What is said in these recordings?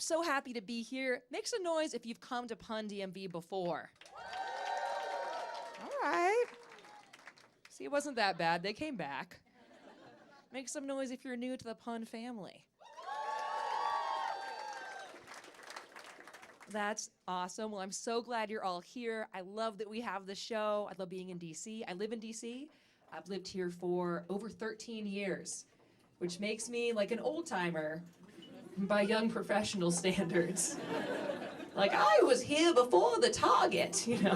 so happy to be here. Make some noise if you've come to Pun DMV before. All right. See, it wasn't that bad. They came back. Make some noise if you're new to the Pun family. That's awesome. Well, I'm so glad you're all here. I love that we have the show. I love being in DC. I live in DC. I've lived here for over 13 years, which makes me like an old timer by young professional standards. Like, I was here before the Target, you know.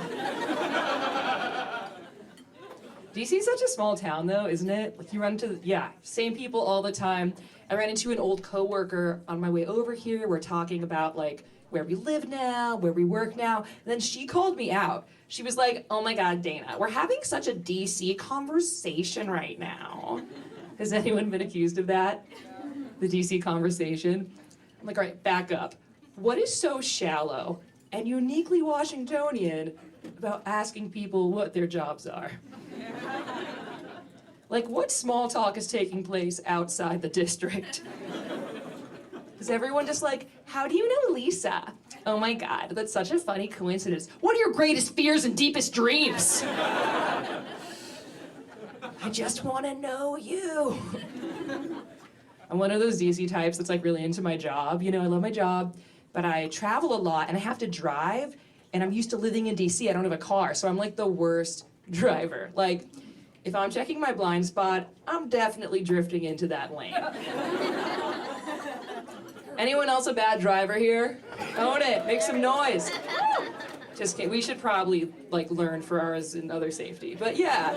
DC's such a small town, though, isn't it? Like, you run into, same people all the time. I ran into an old coworker on my way over here. We're talking about, like, where we live now, where we work now. And then she called me out. She was like, oh my God, Dana, we're having such a DC conversation right now. Has anyone been accused of that? The DC conversation? I'm like, all right, back up. What is so shallow and uniquely Washingtonian about asking people what their jobs are? Like, what small talk is taking place outside the district? Is everyone just like, how do you know Lisa? Oh my God, that's such a funny coincidence. What are your greatest fears and deepest dreams? I just want to know you. I'm one of those DC types that's like really into my job. You know, I love my job, but I travel a lot and I have to drive, and I'm used to living in DC. I don't have a car, so I'm like the worst driver. Like, if I'm checking my blind spot, I'm definitely drifting into that lane. Anyone else a bad driver here? Own it, make some noise. Just kidding, we should probably like learn for ours and other safety. But yeah,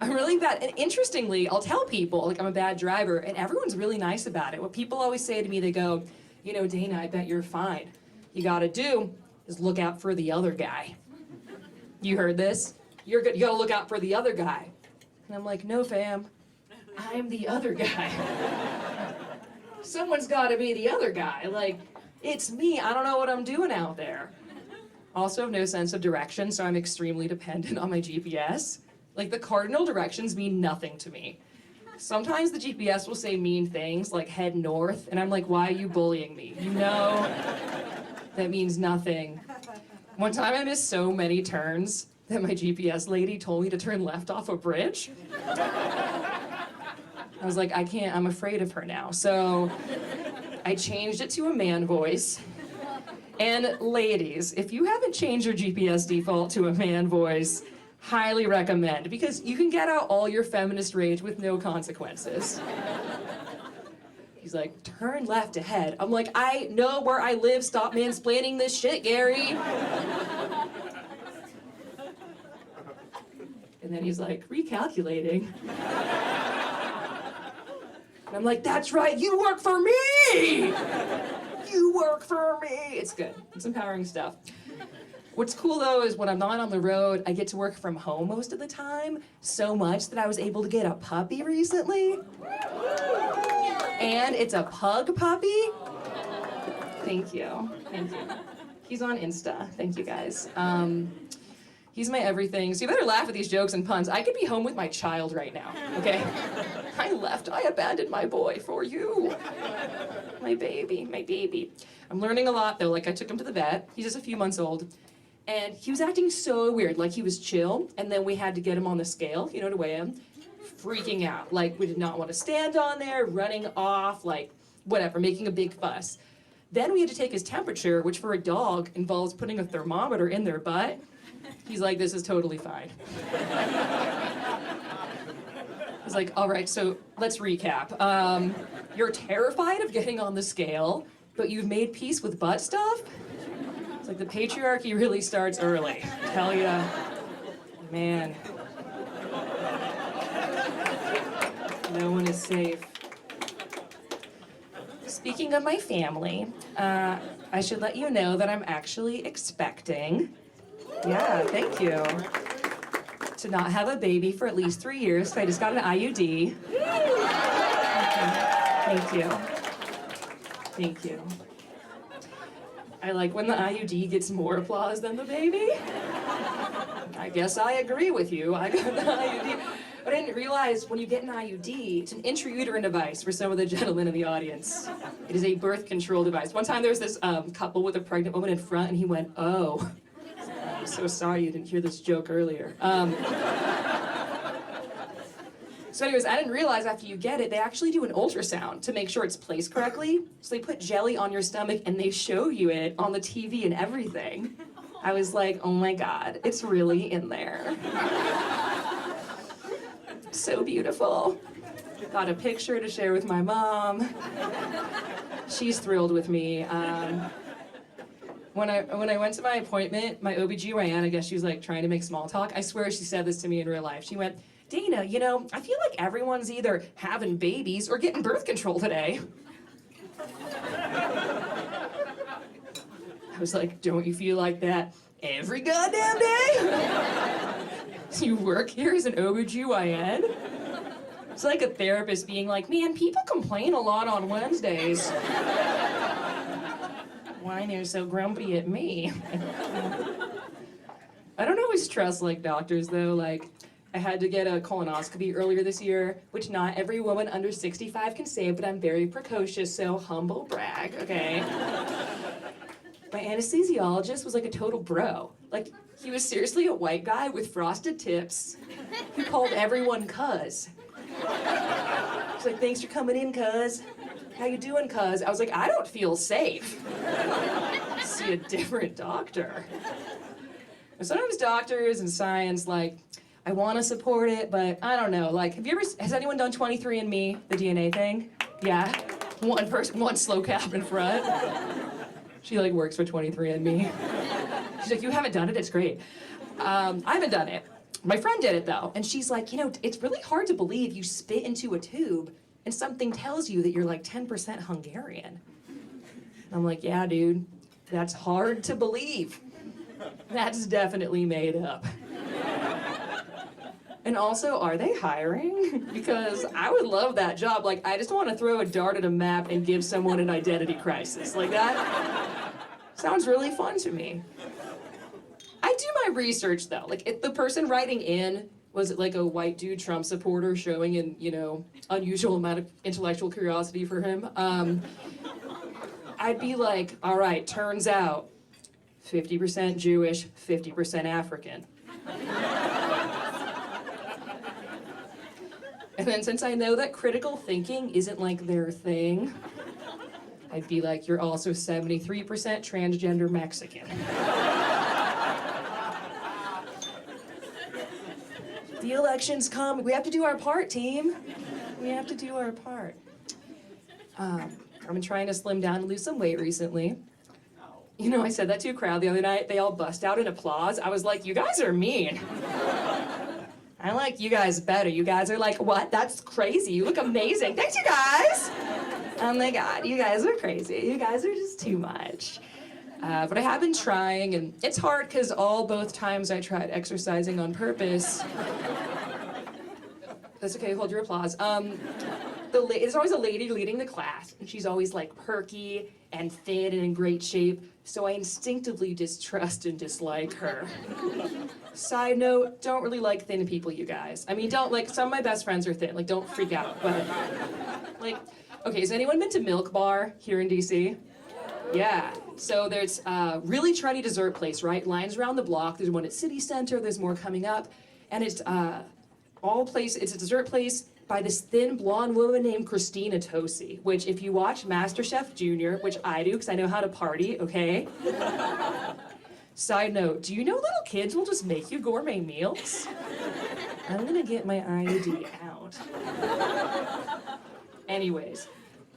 I'm really bad. And interestingly, I'll tell people like I'm a bad driver and everyone's really nice about it. What people always say to me, they go, you know, Dana, I bet you're fine. You gotta do is look out for the other guy. You heard this? You gotta look out for the other guy. And I'm like, no fam, I'm the other guy. Someone's gotta be the other guy. Like, it's me, I don't know what I'm doing out there. Also have no sense of direction, so I'm extremely dependent on my GPS. Like, the cardinal directions mean nothing to me. Sometimes the GPS will say mean things, like head north, and I'm like, why are you bullying me? You know that means nothing. One time I missed so many turns that my GPS lady told me to turn left off a bridge. I was like, I can't, I'm afraid of her now. So I changed it to a man voice. And ladies, if you haven't changed your GPS default to a man voice, highly recommend, because you can get out all your feminist rage with no consequences. He's like, turn left ahead. I'm like, I know where I live, stop mansplaining this shit, Gary. And then he's like, recalculating. And I'm like, that's right, you work for me! You work for me! It's good, it's empowering stuff. What's cool though is when I'm not on the road, I get to work from home most of the time, so much that I was able to get a puppy recently. And it's a pug puppy. Thank you, thank you. He's on Insta, thank you guys. He's my everything, so you better laugh at these jokes and puns. I could be home with my child right now, okay? I abandoned my boy for you. My baby. I'm learning a lot though, like I took him to the vet. He's just a few months old. And he was acting so weird, like he was chill, and then we had to get him on the scale, you know, to weigh him. Freaking out, like we did not want to stand on there, running off, like whatever, making a big fuss. Then we had to take his temperature, which for a dog involves putting a thermometer in their butt. He's like, this is totally fine. He's like, all right, so let's recap. You're terrified of getting on the scale, but you've made peace with butt stuff? It's like the patriarchy really starts early. Tell ya, man. No one is safe. Speaking of my family, I should let you know that I'm actually expecting. Yeah, thank you. To not have a baby for at least 3 years, so I just got an IUD. Thank you. Thank you. I like when the IUD gets more applause than the baby. I guess I agree with you. I got the IUD. But I didn't realize when you get an IUD, it's an intrauterine device for some of the gentlemen in the audience. It is a birth control device. One time there was this couple with a pregnant woman in front, and he went, "Oh, I'm so sorry you didn't hear this joke earlier." So anyways, I didn't realize after you get it, they actually do an ultrasound to make sure it's placed correctly. So they put jelly on your stomach and they show you it on the TV and everything. I was like, oh my God, it's really in there. So beautiful. Got a picture to share with my mom. She's thrilled with me. When I went to my appointment, my OBGYN, I guess she was like trying to make small talk. I swear she said this to me in real life. She went, "Dana, you know, I feel like everyone's either having babies or getting birth control today." I was like, don't you feel like that every goddamn day? You work here as an OBGYN? It's like a therapist being like, man, people complain a lot on Wednesdays. Why they're so grumpy at me? I don't always trust like doctors though. Like, I had to get a colonoscopy earlier this year, which not every woman under 65 can say, but I'm very precocious, so humble brag, okay? My anesthesiologist was like a total bro. Like, he was seriously a white guy with frosted tips who called everyone cuz. He's like, "Thanks for coming in, cuz. How you doing, cuz?" I was like, I don't feel safe. See a different doctor. And sometimes doctors and science, like, I want to support it, but I don't know. Like, has anyone done 23andMe, the DNA thing? Yeah? One person, one slow cap in front. She, like, works for 23andMe. She's like, you haven't done it? It's great. I haven't done it. My friend did it, though. And she's like, you know, it's really hard to believe you spit into a tube and something tells you that you're, like, 10% Hungarian. I'm like, yeah, dude, that's hard to believe. That's definitely made up. And also, are they hiring? Because I would love that job. Like, I just want to throw a dart at a map and give someone an identity crisis. Like, that sounds really fun to me. I do my research, though. Like, if the person writing in was like a white dude Trump supporter showing an, you know, unusual amount of intellectual curiosity for him, I'd be like, all right, turns out 50% Jewish, 50% African. And then since I know that critical thinking isn't like their thing, I'd be like, you're also 73% transgender Mexican. The elections come, we have to do our part, team. We have to do our part. I've been trying to slim down and lose some weight recently. You know, I said that to a crowd the other night. They all bust out in applause. I was like, you guys are mean. I like you guys better. You guys are like, what? That's crazy. You look amazing. Thanks, you guys. Oh my God, you guys are crazy. You guys are just too much. But I have been trying, and it's hard because both times I tried exercising on purpose. That's okay, hold your applause. There's always a lady leading the class, and she's always like perky and thin and in great shape, so I instinctively distrust and dislike her. Side note, don't really like thin people, you guys. I mean, don't, like, some of my best friends are thin, like, don't freak out, but, like, okay, has anyone been to Milk Bar here in DC? Yeah, so there's a really trendy dessert place, right? Lines around the block, there's one at City Center, there's more coming up, and it's it's a dessert place by this thin blonde woman named Christina Tosi, which if you watch MasterChef Junior, which I do because I know how to party, okay? Side note, do you know little kids will just make you gourmet meals? I'm gonna get my IUD out. Anyways,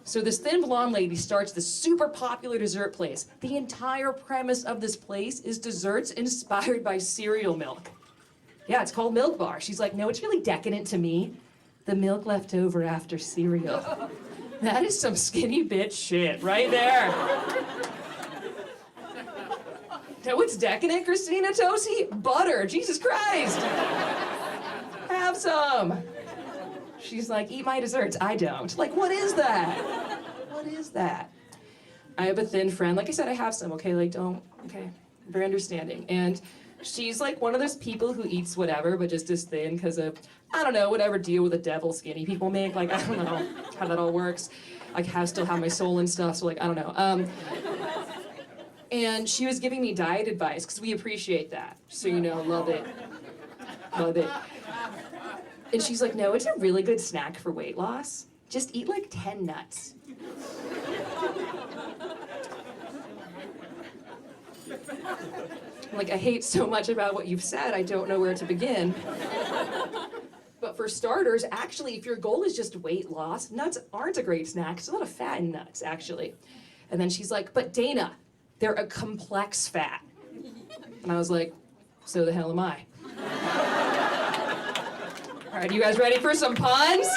so this thin blonde lady starts this super popular dessert place. The entire premise of this place is desserts inspired by cereal milk. Yeah, it's called Milk Bar. She's like, no, it's really decadent to me. The milk left over after cereal. That is some skinny bitch shit right there. Know what's decadent, Christina Tosi? Butter, Jesus Christ. Have some. She's like, eat my desserts, I don't. Like, what is that? What is that? I have a thin friend. Like I said, I have some, okay? Like, don't, okay? Very understanding. And She's like one of those people who eats whatever, but just is thin because of, I don't know, whatever deal with the devil skinny people make. Like, I don't know how that all works. I still have my soul and stuff, so like, I don't know. And she was giving me diet advice, because we appreciate that. So, you know, love it. Love it. And she's like, no, it's a really good snack for weight loss. Just eat like 10 nuts. Like, I hate so much about what you've said, I don't know where to begin. But for starters, actually, if your goal is just weight loss, nuts aren't a great snack. There's a lot of fat in nuts, actually. And then she's like, but Dana, they're a complex fat. And I was like, so the hell am I. All right, you guys ready for some puns?